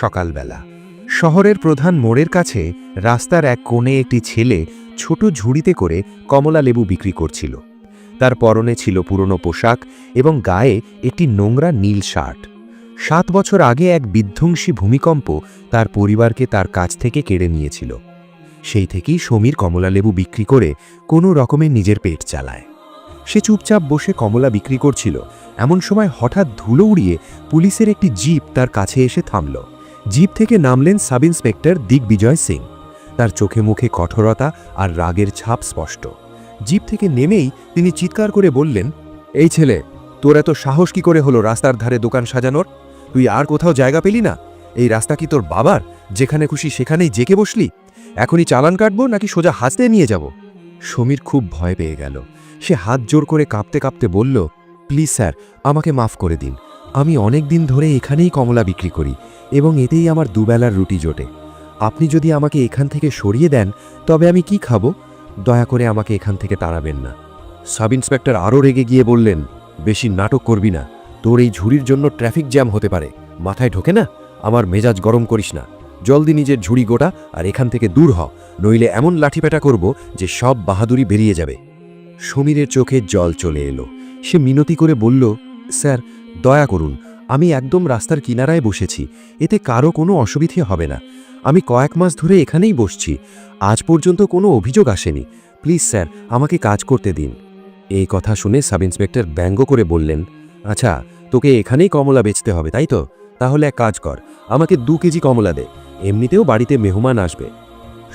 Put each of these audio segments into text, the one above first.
সকালবেলা শহরের প্রধান মোড়ের কাছে রাস্তার এক কোণে একটি ছেলে ছোট ঝুড়িতে করে কমলা লেবু বিক্রি করছিল। তার পরনে ছিল পুরনো পোশাক এবং গায়ে একটি নোংরা নীল শার্ট। 7 বছর আগে এক বিধ্বংসী ভূমিকম্প তার পরিবারকে তার কাছ থেকে কেড়ে নিয়েছিল। সেই থেকেই সমীর কমলা লেবু বিক্রি করে কোনো রকমে নিজের পেট চালায়। সে চুপচাপ বসে কমলা বিক্রি করছিল, এমন সময় হঠাৎ ধুলো উড়িয়ে পুলিশের একটি জিপ তার কাছে এসে থামল। জিপ থেকে নামলেন সাব ইন্সপেক্টর দিগ্বিজয় সিং। তার চোখে মুখে কঠোরতা আর রাগের ছাপ স্পষ্ট। জিপ থেকে নেমেই তিনি চিৎকার করে বললেন, এই ছেলে, তোর এত সাহস কি করে হলো রাস্তার ধারে দোকান সাজানোর? তুই আর কোথাও জায়গা পেলি না? এই রাস্তা কি তোর বাবার? যেখানে খুশি সেখানেই জেকে বসলি? এখনই চালান কাটবো নাকি সোজা হাসতে নিয়ে যাব? সমীর খুব ভয় পেয়ে গেল। সে হাত জোর করে কাঁপতে কাঁপতে বলল, প্লিজ স্যার, আমাকে মাফ করে দিন। আমি অনেক দিন ধরে এখানেই কমলা বিক্রি করি এবং এতেই আমার দুবেলার রুটি জোটে। আপনি যদি আমাকে এখান থেকে সরিয়ে দেন তবে আমি কি খাবো? দয়া করে আমাকে এখান থেকে তাড়াবেন না। সাব ইন্সপেক্টর আরও রেগে গিয়ে বললেন, বেশি নাটক করবি না। তোর এই ঝুড়ির জন্য ট্রাফিক জ্যাম হতে পারে। মাথায় ঢোকে না? আমার মেজাজ গরম করিস না। জলদি নিজের ঝুড়ি গোটা আর এখান থেকে দূর হ, নইলে এমন লাঠিপেটা করব যে সব বাহাদুরি বেরিয়ে যাবে। সমীরের চোখে জল চলে এলো। সে মিনতি করে বলল, স্যার, দয়া করুন। আমি একদম রাস্তার কিনারায় বসেছি, এতে কারো কোনো অসুবিধে হবে না। আমি কয়েক মাস ধরে এখানেই বসছি, আজ পর্যন্ত কোনো অভিযোগ আসেনি। প্লিজ স্যার, আমাকে কাজ করতে দিন। এই কথা শুনে সাব ইন্সপেক্টর ব্যঙ্গ করে বললেন, আচ্ছা, তোকে এখানেই কমলা বেচতে হবে তাই তো? তাহলে এক কাজ কর, আমাকে 2 কেজি কমলা দে। এমনিতেও বাড়িতে মেহমান আসবে।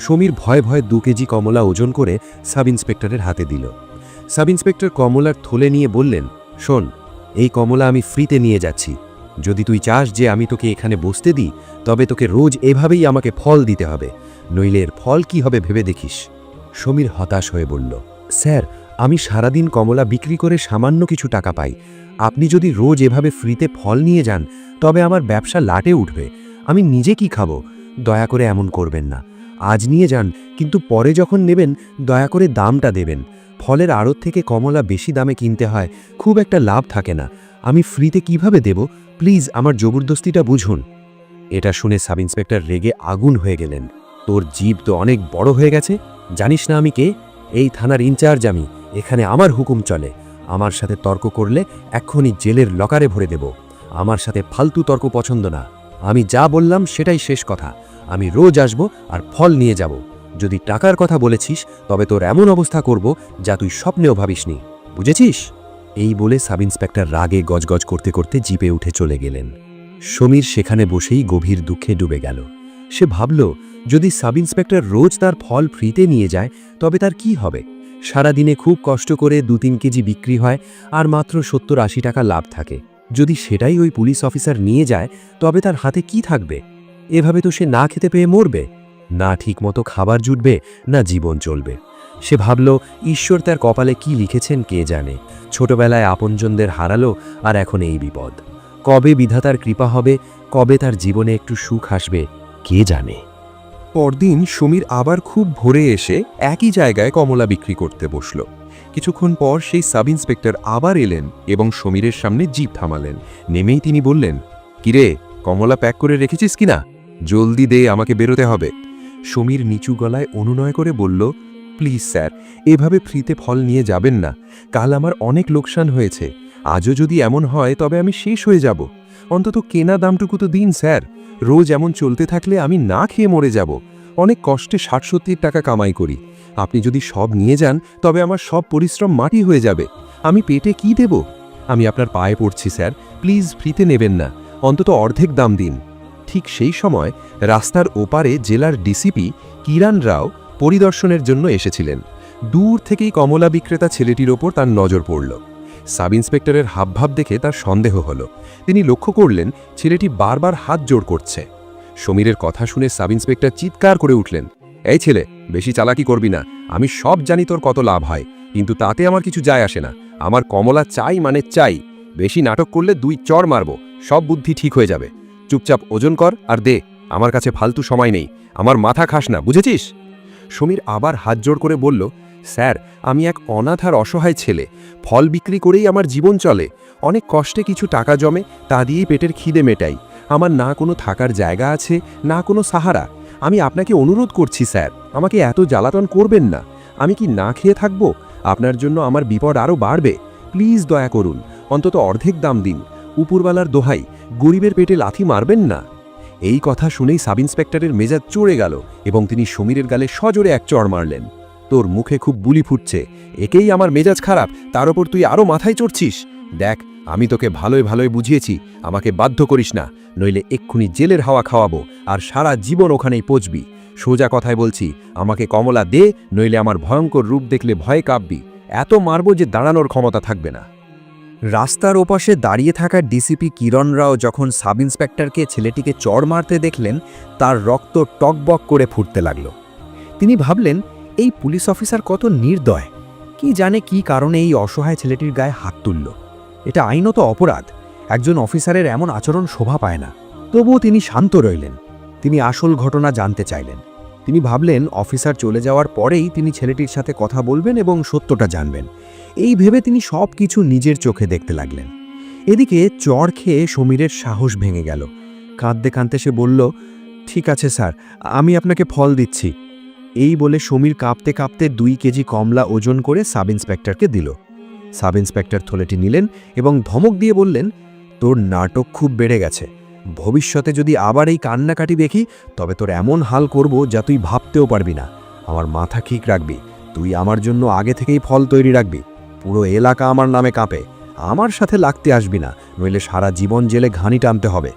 সমীর ভয়ে ভয়ে 2 কেজি কমলা ওজন করে সাব ইন্সপেক্টরের হাতে দিল। সাব ইন্সপেক্টর কমলার থলে নিয়ে বললেন, শোন, এই কমলা আমি ফ্রিতে নিয়ে যাচ্ছি। যদি তুই চাস যে আমি তোকে এখানে বসতে দিই, তবে তোকে রোজ এভাবেই আমাকে ফল দিতে হবে, নইলে এর ফল কি হবে ভেবে দেখিস। সমীর হতাশ হয়ে বলল, স্যার, আমি সারাদিন কমলা বিক্রি করে সামান্য কিছু টাকা পাই। আপনি যদি রোজ এভাবে ফ্রিতে ফল নিয়ে যান তবে আমার ব্যবসা লাটে উঠবে। আমি নিজে কি খাবো? দয়া করে এমন করবেন না। আজ নিয়ে যান, কিন্তু পরে যখন নেবেন দয়া করে দামটা দেবেন। ফলের আড়ত থেকে কমলা বেশি দামে কিনতে হয়, খুব একটা লাভ থাকে না। আমি ফ্রিতে কিভাবে দেব? প্লিজ আমার জবরদস্তিটা বুঝুন। এটা শুনে সাব ইন্সপেক্টর রেগে আগুন হয়ে গেলেন। তোর জিভ তো অনেক বড় হয়ে গেছে। জানিস না আমি কে? এই থানার ইনচার্জ আমি। এখানে আমার হুকুম চলে। আমার সাথে তর্ক করলে এক্ষুনি জেলের লকারে ভরে দেব। আমার সাথে ফালতু তর্ক পছন্দ না। আমি যা বললাম সেটাই শেষ কথা। আমি রোজ আসব আর ফল নিয়ে যাব। যদি টাকার কথা বলেছিস তবে তোর এমন অবস্থা করব যা তুই স্বপ্নেও ভাবিসনি, বুঝেছিস? এই বলে সাব ইন্সপেক্টর রাগে গজগজ করতে করতে জিপে উঠে চলে গেলেন। সমীর সেখানে বসেই গভীর দুঃখে ডুবে গেল। সে ভাবল, যদি সাব ইন্সপেক্টর রোজ তার ফল ফ্রিতে নিয়ে যায় তবে তার কি হবে? সারাদিনে খুব কষ্ট করে 2-3 কেজি বিক্রি হয় আর মাত্র 70-80 টাকা লাভ থাকে। যদি সেটাই ওই পুলিশ অফিসার নিয়ে যায় তবে তার হাতে কি থাকবে? এভাবে তো সে না খেতে পেয়ে মরবে। না ঠিকমতো খাবার জুটবে, না জীবন চলবে। সে ভাবল, ঈশ্বর তার কপালে কি লিখেছেন কে জানে। ছোটবেলায় আপনজনদের হারালো আর এখন এই বিপদ। কবে বিধাতার কৃপা হবে, কবে তার জীবনে একটু সুখ আসবে, কে জানে। পরদিন সমীর আবার খুব ভোরে এসে একই জায়গায় কমলা বিক্রি করতে বসল। কিছুক্ষণ পর সেই সাব ইন্সপেক্টর আবার এলেন এবং সমীরের সামনে জিপ থামালেন। নেমেই তিনি বললেন, কিরে, কমলা প্যাক করে রেখেছিস কিনা? জলদি দে, আমাকে বেরোতে হবে। সমীর নিচু গলায় অনুনয় করে বলল, প্লিজ স্যার, এভাবে ফ্রিতে ফল নিয়ে যাবেন না। কাল আমার অনেক লোকসান হয়েছে। আজও যদি এমন হয় তবে আমি শেষ হয়ে যাব। অন্তত কেনা দামটুকু তো দিন স্যার। রোজ এমন চলতে থাকলে আমি না খেয়ে মরে যাব। অনেক কষ্টে 60-70 টাকা কামাই করি। আপনি যদি সব নিয়ে যান তবে আমার সব পরিশ্রম মাটি হয়ে যাবে। আমি পেটে কি দেব? আমি আপনার পায়ে পড়ছি স্যার, প্লিজ ফ্রিতে নেবেন না, অন্তত অর্ধেক দাম দিন। ঠিক সেই সময় রাস্তার ওপারে জেলার ডিসিপি কিরণ রাও পরিদর্শনের জন্য এসেছিলেন। দূর থেকেই কমলা বিক্রেতা ছেলেটির ওপর তার নজর পড়ল। সাব ইন্সপেক্টরের হাবভাব দেখে তার সন্দেহ হল। তিনি লক্ষ্য করলেন ছেলেটি বারবার হাত জোড় করছে। সমীরের কথা শুনে সাব ইন্সপেক্টর চিৎকার করে উঠলেন, এই ছেলে, বেশি চালাকি করবি না। আমি সব জানি তোর কত লাভ হয়, কিন্তু তাতে আমার কিছু যায় আসে না। আমার কমলা চাই মানে চাই। বেশি নাটক করলে 2 চড় মারব, সব বুদ্ধি ঠিক হয়ে যাবে। চুপচাপ ওজন কর আর দে, আমার কাছে ফালতু সময় নেই। আমার মাথা খাস না, বুঝেছিস? সমীর আবার হাত জোড় করে বলল, স্যার, আমি এক অনাথ আর অসহায় ছেলে। ফল বিক্রি করেই আমার জীবন চলে। অনেক কষ্টে কিছু টাকা জমে, তা দিয়েই পেটের খিদে মেটাই। আমার না কোনো থাকার জায়গা আছে, না কোনো সাহারা। আমি আপনাকে অনুরোধ করছি স্যার, আমাকে এত জ্বালাতন করবেন না। আমি কি না খেয়ে থাকব? আপনার জন্য আমার বিপদ আরও বাড়বে। প্লিজ দয়া করুন, অন্তত অর্ধেক দাম দিন। উপরওয়ালার দোহাই, গরিবের পেটে লাথি মারবেন না। এই কথা শুনেই সাব ইন্সপেক্টরের মেজাজ চড়ে গেল এবং তিনি সমীরের গালে সজোরে এক চড় মারলেন। তোর মুখে খুব বুলি ফুটছে, একেই আমার মেজাজ খারাপ, তার ওপর তুই আরও মাথায় চড়ছিস। দেখ, আমি তোকে ভালোই ভালোই বুঝিয়েছি, আমাকে বাধ্য করিস না, নইলে এক্ষুনি জেলের হাওয়া খাওয়াবো আর সারা জীবন ওখানেই পচবি। সোজা কথায় বলছি, আমাকে কমলা দে, নইলে আমার ভয়ঙ্কর রূপ দেখলে ভয়ে কাঁপবি। এত মারব যে দাঁড়ানোর ক্ষমতা থাকবে না। রাস্তার ওপাশে দাঁড়িয়ে থাকা ডিসিপি কিরণ রাও যখন সাব ইন্সপেক্টরকে ছেলেটিকে চড় মারতে দেখলেন, তার রক্ত টকবক করে ফুটতে লাগল। তিনি ভাবলেন, এই পুলিশ অফিসার কত নির্দয়, কি জানে কি কারণে এই অসহায় ছেলেটির গায়ে হাত তুলল। এটা আইনত অপরাধ, একজন অফিসারের এমন আচরণ শোভা পায় না। তবুও তিনি শান্ত রইলেন। তিনি আসল ঘটনা জানতে চাইলেন। তিনি ভাবলেন, অফিসার চলে যাওয়ার পরেই তিনি ছেলেটির সাথে কথা বলবেন এবং সত্যটা জানবেন। এই ভেবে তিনি সব কিছু নিজের চোখে দেখতে লাগলেন। এদিকে চড় খেয়ে সমীরের সাহস ভেঙে গেল। কাঁদতে কাঁদতে সে বলল, ঠিক আছে স্যার, আমি আপনাকে ফল দিচ্ছি। এই বলে সমীর কাঁপতে কাঁপতে 2 কেজি কমলা ওজন করে সাব ইন্সপেক্টরকে দিল। সাব ইন্সপেক্টর থলেটি নিলেন এবং ধমক দিয়ে বললেন, তোর নাটক খুব বেড়ে গেছে। ভবিষ্যতে যদি আবার এই কান্নাকাটি দেখি, তবে তোর এমন হাল করব যা তুই ভাবতেও পারবি না। আমার মাথা ঠিক রাখবি, তুই আমার জন্য আগে থেকেই ফল তৈরি রাখবি। পুরো এলাকা আমার নামে কাঁপে। আমার সাথে লাগতে আসবি না, নইলে সারা জীবন জেলে ঘানি টানতে হবে।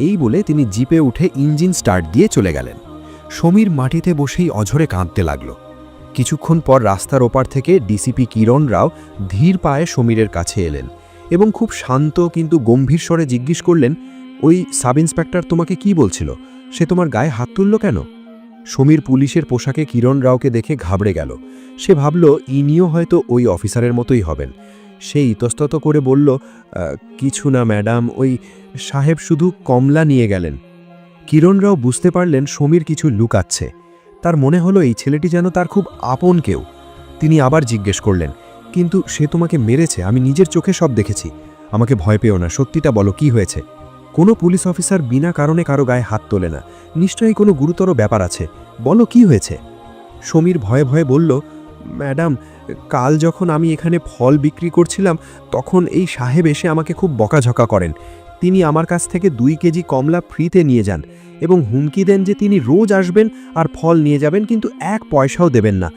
এই বলে তিনি জিপে উঠে ইঞ্জিন স্টার্ট দিয়ে চলে গেলেন। সমীর মাটিতে বসেই অঝরে কাঁদতে লাগল। কিছুক্ষণ পর রাস্তার ওপার থেকে ডিসিপি কিরণ রাও ধীর পায়ে সমীরের কাছে এলেন এবং খুব শান্ত কিন্তু গম্ভীর স্বরে জিজ্ঞেস করলেন, ওই সাব ইন্সপেক্টর তোমাকে কি বলছিল? সে তোমার গায়ে হাত তুলল কেন? সমীর পুলিশের পোশাকে কিরণ রাওকে দেখে ঘাবড়ে গেল। সে ভাবল, ইনিও হয়তো ওই অফিসারের মতোই হবেন। সে ইতস্তত করে বলল, কিছু না ম্যাডাম, ওই সাহেব শুধু কমলা নিয়ে গেলেন। কিরণ রাও বুঝতে পারলেন সমীর কিছু লুকাচ্ছে। তার মনে হলো এই ছেলেটি যেন তার খুব আপন কেউ। তিনি আবার জিজ্ঞেস করলেন, কিন্তু সে তোমাকে মেরেছে, আমি নিজের চোখে সব দেখেছি। আমাকে ভয় পেও না, সত্যিটা বলো, কি হয়েছে? কোনো পুলিশ অফিসার বিনা কারণে কারো গায়ে হাত তোলে না, নিশ্চয়ই কোনো গুরুতর ব্যাপার আছে, বলো কি হয়েছে? সমীর ভয়ে ভয়ে বলল, ম্যাডাম, কাল যখন আমি এখানে ফল বিক্রি করছিলাম, তখন এই সাহেব এসে আমাকে খুব বকাঝকা করেন। তিনি আমার কাছ থেকে 2 কেজি কমলা ফ্রিতে নিয়ে যান এবং হুমকি দেন যে তিনি রোজ আসবেন আর ফল নিয়ে যাবেন, কিন্তু 1 পয়সাও দেবেন না।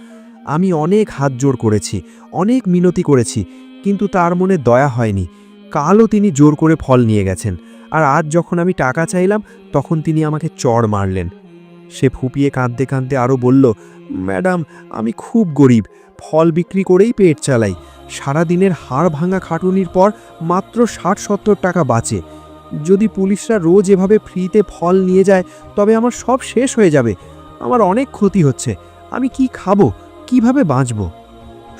আমি অনেক হাত জোর করেছি, অনেক মিনতি করেছি, কিন্তু তার মনে দয়া হয়নি। কালও তিনি জোর করে ফল নিয়ে গেছেন, আর আজ যখন আমি টাকা চাইলাম, তখন তিনি আমাকে চড় মারলেন। সে ফুপিয়ে কাঁদতে কাঁদতে আরও বলল, ম্যাডাম, আমি খুব গরিব, ফল বিক্রি করেই পেট চালাই। সারাদিনের হাড় ভাঙা খাটুনির পর মাত্র 60-70 টাকা বাঁচে। যদি পুলিশরা রোজ এভাবে ফ্রিতে ফল নিয়ে যায়, তবে আমার সব শেষ হয়ে যাবে। আমার অনেক ক্ষতি হচ্ছে। আমি কি খাবো, কিভাবে বাঁচব?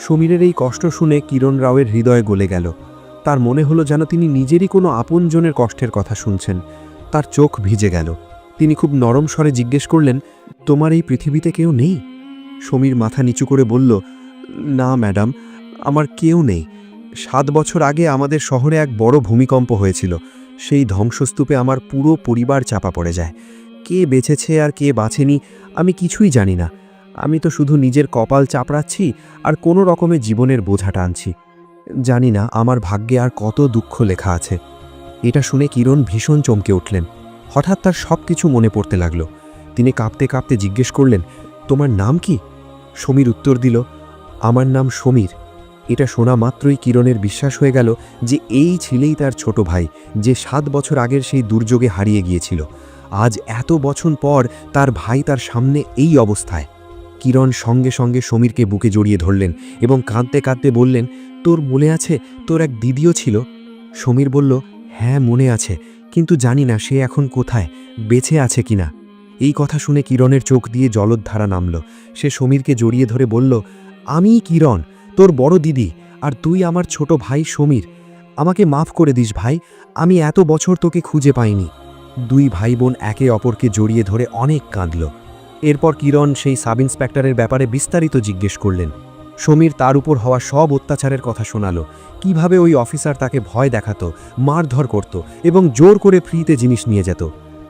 সমীরের এই কষ্ট শুনে কিরণ রাওয়ের হৃদয় গলে গেল। তার মনে হলো যেন তিনি নিজেরই কোনো আপনজনের কষ্টের কথা শুনছেন। তার চোখ ভিজে গেল। তিনি খুব নরম স্বরে জিজ্ঞেস করলেন, তোমার এই পৃথিবীতে কেউ নেই? সমীর মাথা নিচু করে বলল, না ম্যাডাম, আমার কেউ নেই। 7 বছর আগে আমাদের শহরে এক বড় ভূমিকম্প হয়েছিল। সেই ধ্বংসস্তূপে আমার পুরো পরিবার চাপা পড়ে যায়। কে বেঁচেছে আর কে বাঁচেনি আমি কিছুই জানি না। আমি তো শুধু নিজের কপাল চাপড়াচ্ছি আর কোনো রকমে জীবনের বোঝা টানছি। জানি না আমার ভাগ্যে আর কত দুঃখ লেখা আছে। এটা শুনে কিরণ ভীষণ চমকে উঠলেন। হঠাৎ তার সব কিছু মনে পড়তে লাগলো। তিনি কাঁপতে কাঁপতে জিজ্ঞেস করলেন, তোমার নাম কি? সমীর উত্তর দিল, আমার নাম সমীর। এটা শোনা মাত্রই কিরণের বিশ্বাস হয়ে গেল যে এই ছেলেই তার ছোট ভাই, যে 7 বছর আগের সেই দুর্যোগে হারিয়ে গিয়েছিল। আজ এত বছর পর তার ভাই তার সামনে এই অবস্থায়। কিরণ সঙ্গে সঙ্গে সমীরকে বুকে জড়িয়ে ধরলেন এবং কাঁদতে কাঁদতে বললেন, তোর মনে আছে তোর এক দিদিও ছিল? সমীর বলল, হ্যাঁ মনে আছে, কিন্তু জানি না সে এখন কোথায়, বেঁচে আছে কিনা। এই কথা শুনে কিরণের চোখ দিয়ে জলধারা নামল। সে সমীরকে জড়িয়ে ধরে বলল, আমিই কিরণ, তোর বড় দিদি, আর তুই আমার ছোট ভাই সমীর। আমাকে মাফ করে দিস ভাই, আমি এত বছর তোকে খুঁজে পাইনি। 2 ভাই বোন একে অপরকে জড়িয়ে ধরে অনেক কাঁদল। এরপর কিরণ সেই সাব ইন্সপেক্টরের ব্যাপারে বিস্তারিত জিজ্ঞেস করলেন। সমীর তার উপর হওয়া সব অত্যাচারের কথা শোনালো, কিভাবে ওই অফিসার তাকে ভয় দেখাতো, মারধর করত এবং জোর করে ফ্রিতে জিনিস নিয়ে যেত।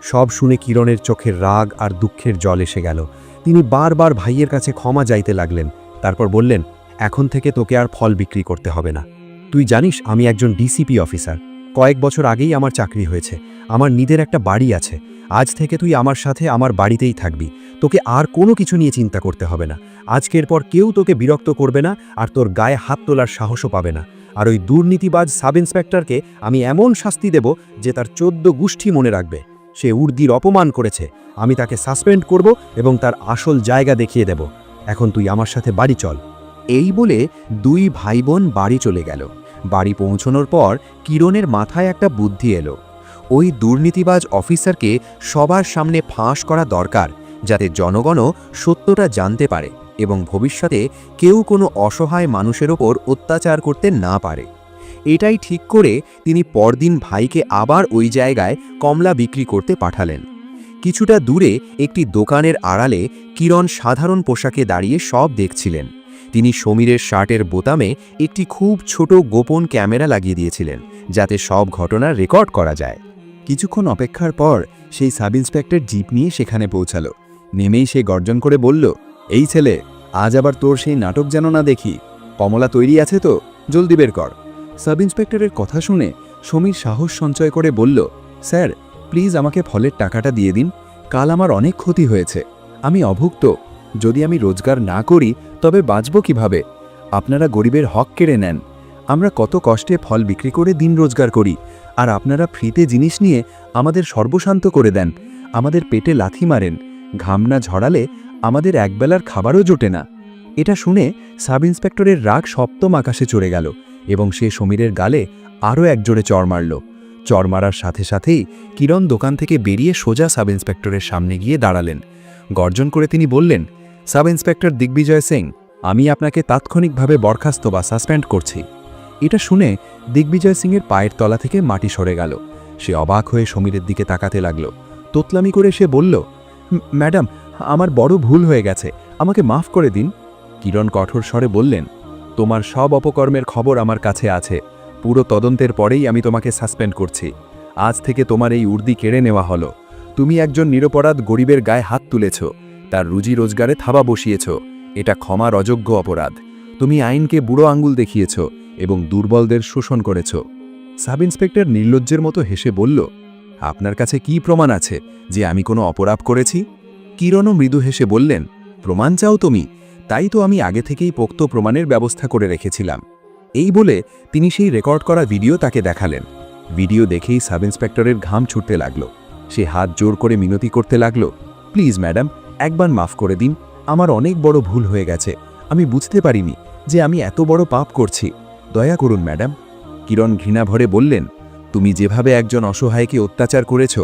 সব শুনে কিরণের চোখের রাগ আর দুঃখের জল এসে গেল। তিনি বারবার ভাইয়ের কাছে ক্ষমা চাইতে লাগলেন। তারপর বললেন, এখন থেকে তোকে আর ফল বিক্রি করতে হবে না। তুই জানিস আমি একজন ডিসিপি অফিসার। কয়েক বছর আগেই আমার চাকরি হয়েছে, আমার নিজের একটা বাড়ি আছে। আজ থেকে তুই আমার সাথে আমার বাড়িতেই থাকবি। তোকে আর কোনো কিছু নিয়ে চিন্তা করতে হবে না। আজকের পর কেউ তোকে বিরক্ত করবে না, আর তোর গায়ে হাত তোলার সাহসও পাবে না। আর ওই দুর্নীতিবাজ সাব ইন্সপেক্টরকে আমি এমন শাস্তি দেব যে তার 14 গোষ্ঠী মনে রাখবে। সে উর্দির অপমান করেছে, আমি তাকে সাসপেন্ড করব এবং তার আসল জায়গা দেখিয়ে দেব। এখন তুই আমার সাথে বাড়ি চল। এই বলে দুই ভাই বোন বাড়ি চলে গেল। বাড়ি পৌঁছানোর পর কিরণের মাথায় একটা বুদ্ধি এলো। ওই দুর্নীতিবাজ অফিসারকে সবার সামনে ফাঁস করা দরকার, যাতে জনগণও সত্যটা জানতে পারে এবং ভবিষ্যতে কেউ কোনো অসহায় মানুষের ওপর অত্যাচার করতে না পারে। এটাই ঠিক করে তিনি পরদিন ভাইকে আবার ওই জায়গায় কমলা বিক্রি করতে পাঠালেন। কিছুটা দূরে একটি দোকানের আড়ালে কিরণ সাধারণ পোশাকে দাঁড়িয়ে সব দেখছিলেন। তিনি সমীরের শার্টের বোতামে একটি খুব ছোট গোপন ক্যামেরা লাগিয়ে দিয়েছিলেন, যাতে সব ঘটনা রেকর্ড করা যায়। কিছুক্ষণ অপেক্ষার পর সেই সাব ইন্সপেক্টর জিপ নিয়ে সেখানে পৌঁছালো। নেমেই সে গর্জন করে বলল, এই ছেলে, আজ আবার তোর সেই নাটক যেন না দেখি। কমলা তৈরি আছে তো, জলদি বের কর। সাব ইন্সপেক্টরের কথা শুনে সমীর সাহস সঞ্চয় করে বলল, স্যার প্লিজ আমাকে ফলের টাকাটা দিয়ে দিন। কাল আমার অনেক ক্ষতি হয়েছে, আমি অভুক্ত। যদি আমি রোজগার না করি তবে বাঁচব কিভাবে? আপনারা গরিবের হক কেড়ে নেন। আমরা কত কষ্টে ফল বিক্রি করে দিন রোজগার করি, আর আপনারা ফ্রিতে জিনিস নিয়ে আমাদের সর্বশান্ত করে দেন। আমাদের পেটে লাথি মারেন। ঘাম না ঝরালে আমাদের একবেলার খাবারও জোটে না। এটা শুনে সাব ইন্সপেক্টরের রাগ সপ্তম আকাশে চড়ে গেল এবং সে সমীরের গালে আরও একজোড়ে চড় মারল। চড় মারার সাথে সাথেই কিরণ দোকান থেকে বেরিয়ে সোজা সাব ইন্সপেক্টরের সামনে গিয়ে দাঁড়ালেন। গর্জন করে তিনি বললেন, সাব ইন্সপেক্টর দিগ্বিজয় সিং, আমি আপনাকে তাৎক্ষণিকভাবে বরখাস্ত বা সাসপেন্ড করছি। এটা শুনে দিগ্বিজয় সিংয়ের পায়ের তলা থেকে মাটি সরে গেল। সে অবাক হয়ে সমীরের দিকে তাকাতে লাগল। তোতলামি করে সে বলল, ম্যাডাম, আমার বড় ভুল হয়ে গেছে, আমাকে মাফ করে দিন। কিরণ কঠোর স্বরে বললেন, তোমার সব অপকর্মের খবর আমার কাছে আছে। পুরো তদন্তের পরেই আমি তোমাকে সাসপেন্ড করছি। আজ থেকে তোমার এই উর্দি কেড়ে নেওয়া হলো। তুমি একজন নিরপরাধ গরিবের গায়ে হাত তুলেছ, তার রুজি রোজগারে থাবা বসিয়েছ। এটা ক্ষমার অযোগ্য অপরাধ। তুমি আইনকে বুড়ো আঙ্গুল দেখিয়েছ এবং দুর্বলদের শোষণ করেছ। সাব ইন্সপেক্টর নির্লজ্জের মতো হেসে বলল, আপনার কাছে কি প্রমাণ আছে যে আমি কোনো অপরাধ করেছি? কিরণও মৃদু হেসে বললেন, প্রমাণ চাও তুমি? তাই তো আমি আগে থেকেই পোক্ত প্রমাণের ব্যবস্থা করে রেখেছিলাম। এই বলে তিনি সেই রেকর্ড করা ভিডিও তাকে দেখালেন। ভিডিও দেখেই সাব ইন্সপেক্টরের ঘাম ছুটতে লাগল। সে হাত জোর করে মিনতি করতে লাগল, প্লিজ ম্যাডাম, একবার মাফ করে দিন। আমার অনেক বড় ভুল হয়ে গেছে। আমি বুঝতে পারিনি যে আমি এত বড় পাপ করছি। দয়া করুন ম্যাডাম। কিরণ ঘৃণা ভরে বললেন, তুমি যেভাবে একজন অসহায়কে অত্যাচার করেছ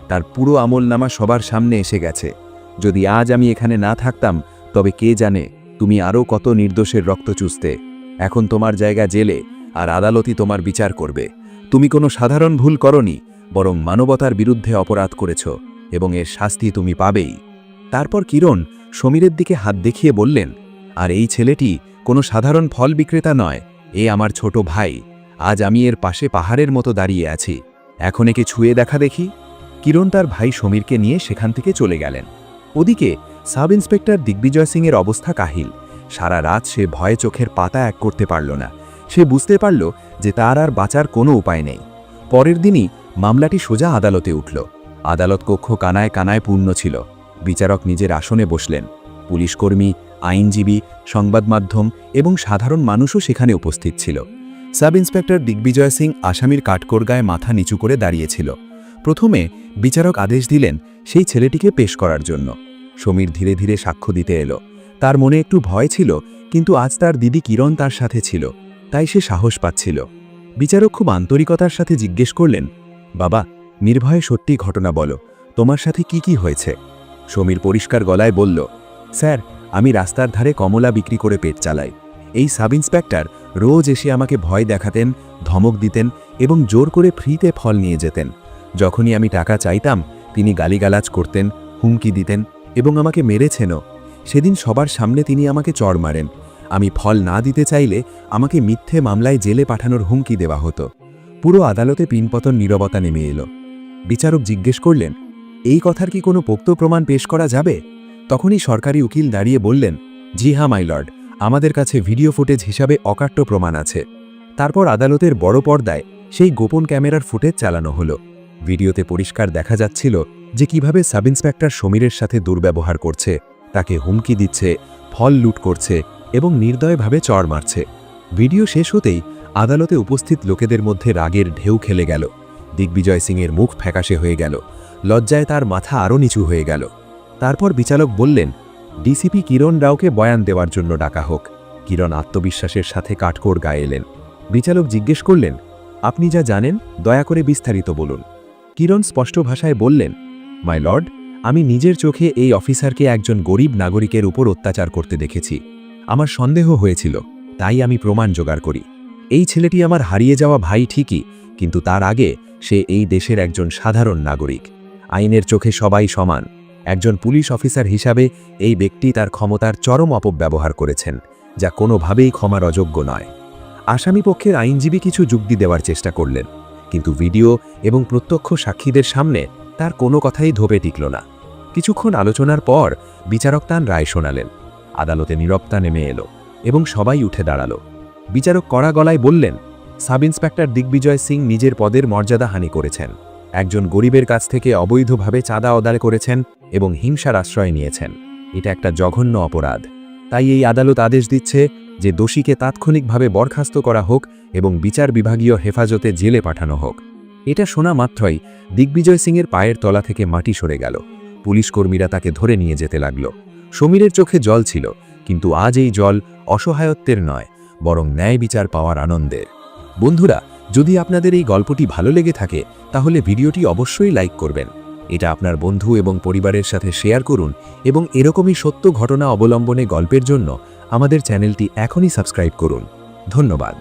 তার পুরো আমলনামা সবার সামনে এসে গেছে। যদি আজ আমি এখানে না থাকতাম তবে কে জানে তুমি আরও কত নির্দোষের রক্ত চুষতে। এখন তোমার জায়গা জেলে, আর আদালতই তোমার বিচার করবে। তুমি কোনো সাধারণ ভুল করনি, বরং মানবতার বিরুদ্ধে অপরাধ করেছ এবং এর শাস্তি তুমি পাবেই। তারপর কিরণ সমীরের দিকে হাত দেখিয়ে বললেন, আর এই ছেলেটি কোনো সাধারণ ফল বিক্রেতা নয়, এ আমার ছোট ভাই। আজ আমি এর পাশে পাহাড়ের মতো দাঁড়িয়ে আছি। এখন একে ছুঁয়ে দেখা দেখি। কিরণ তার ভাই সমীরকে নিয়ে সেখান থেকে চলে গেলেন। ওদিকে সাব ইন্সপেক্টর দিগ্বিজয় সিংয়ের অবস্থা কাহিল। সারা রাত সে ভয়ে চোখের পাতা এক করতে পারল না। সে বুঝতে পারল যে তার আর বাঁচার কোনো উপায় নেই। পরের দিনই মামলাটি সোজা আদালতে উঠল। আদালত কক্ষ কানায় কানায় পূর্ণ ছিল। বিচারক নিজের আসনে বসলেন। পুলিশকর্মী, আইনজীবী, সংবাদ মাধ্যম এবং সাধারণ মানুষও সেখানে উপস্থিত ছিল। সাব ইন্সপেক্টর দিগ্বিজয় সিং আসামির কাঠকোর গায়ে মাথা নিচু করে দাঁড়িয়েছিল। প্রথমে বিচারক আদেশ দিলেন সেই ছেলেটিকে পেশ করার জন্য। সমীর ধীরে ধীরে সাক্ষ্য দিতে এলো। তার মনে একটু ভয় ছিল, কিন্তু আজ তার দিদি কিরণ তার সাথে ছিল, তাই সে সাহস পাচ্ছিল। বিচারক খুব আন্তরিকতার সাথে জিজ্ঞেস করলেন, বাবা, নির্ভয়ে সত্যি ঘটনা বলো, তোমার সাথে কি কি হয়েছে? সমীর পরিষ্কার গলায় বলল, স্যার, আমি রাস্তার ধারে কমলা বিক্রি করে পেট চালাই। এই সাব ইন্সপেক্টর রোজ এসে আমাকে ভয় দেখাতেন, ধমক দিতেন এবং জোর করে ফ্রিতে ফল নিয়ে যেতেন। যখনই আমি টাকা চাইতাম তিনি গালিগালাজ করতেন, হুমকি দিতেন এবং আমাকে মেরেছেনও। সেদিন সবার সামনে তিনি আমাকে চড় মারেন। আমি ফল না দিতে চাইলে আমাকে মিথ্যে মামলায় জেলে পাঠানোর হুমকি দেওয়া হতো। পুরো আদালতে পিনপতন নীরবতা নেমে এলো। বিচারক জিজ্ঞেস করলেন, এই কথার কি কোনো পোক্ত প্রমাণ পেশ করা যাবে? তখনই সরকারি উকিল দাঁড়িয়ে বললেন, জি হ্যাঁ মাই লর্ড, আমাদের কাছে ভিডিও ফুটেজ হিসাবে অকাট্য প্রমাণ আছে। তারপর আদালতের বড় পর্দায় সেই গোপন ক্যামেরার ফুটেজ চালানো হলো। ভিডিওতে পরিষ্কার দেখা যাচ্ছিল যে কিভাবে সাব ইন্সপেক্টর সমীরের সাথে দুর্ব্যবহার করছে, তাকে হুমকি দিচ্ছে, ফল লুট করছে এবং নির্দয়ভাবে চড় মারছে। ভিডিও শেষ হতেই আদালতে উপস্থিত লোকেদের মধ্যে রাগের ঢেউ খেলে গেল। দিগ্বিজয় সিংয়ের মুখ ফ্যাকাশে হয়ে গেল, লজ্জায় তার মাথা আরও নিচু হয়ে গেল। তারপর বিচারক বললেন, ডিসিপি কিরণ রাওকে বয়ান দেওয়ার জন্য ডাকা হোক। কিরণ আত্মবিশ্বাসের সাথে কাঠখড় গায়ে এলেন। বিচারক জিজ্ঞেস করলেন, আপনি যা জানেন দয়া করে বিস্তারিত বলুন। কিরণ স্পষ্ট ভাষায় বললেন, মাই লর্ড, আমি নিজের চোখে এই অফিসারকে একজন গরিব নাগরিকের উপর অত্যাচার করতে দেখেছি। আমার সন্দেহ হয়েছিল, তাই আমি প্রমাণ জোগাড় করি। এই ছেলেটি আমার হারিয়ে যাওয়া ভাই ঠিকই, কিন্তু তার আগে সে এই দেশের একজন সাধারণ নাগরিক। আইনের চোখে সবাই সমান। একজন পুলিশ অফিসার হিসাবে এই ব্যক্তি তার ক্ষমতার চরম অপব্যবহার করেছেন, যা কোনোভাবেই ক্ষমার অযোগ্য নয়। আসামি পক্ষের আইনজীবী কিছু যুক্তি দেওয়ার চেষ্টা করলেন, কিন্তু ভিডিও এবং প্রত্যক্ষ সাক্ষীদের সামনে তার কোনো কথাই ধোপে টিকল না। কিছুক্ষণ আলোচনার পর বিচারক তার রায় শোনালেন। আদালতে নীরবতা নেমে এলো এবং সবাই উঠে দাঁড়ালো। বিচারক কড়া গলায় বললেন, সাব ইন্সপেক্টর দিগ্বিজয় সিং নিজের পদের মর্যাদাহানি করেছেন, একজন গরিবের কাছ থেকে অবৈধভাবে চাঁদা আদায় করেছেন এবং হিংসার আশ্রয় নিয়েছেন। এটা একটা জঘন্য অপরাধ। তাই এই আদালত আদেশ দিচ্ছে যে দোষীকে তাৎক্ষণিকভাবে বরখাস্ত করা হোক এবং বিচার বিভাগীয় হেফাজতে জেলে পাঠানো হোক। এটা শোনা মাত্রই দিগ্বিজয় সিংয়ের পায়ের তলা থেকে মাটি সরে গেল। পুলিশ কর্মীরা তাকে ধরে নিয়ে যেতে লাগল। সমীরের চোখে জল ছিল, কিন্তু আজ এই জল অসহায়ত্বের নয়, বরং ন্যায় বিচার পাওয়ার আনন্দের। বন্ধুরা, যদি আপনাদের এই গল্পটি ভালো লেগে থাকে তাহলে ভিডিওটি অবশ্যই লাইক করবেন। এটা আপনার বন্ধু এবং পরিবারের সাথে শেয়ার করুন এবং এরকমই সত্য ঘটনা অবলম্বনে গল্পের জন্য আমাদের চ্যানেলটি এখনই সাবস্ক্রাইব করুন। ধন্যবাদ।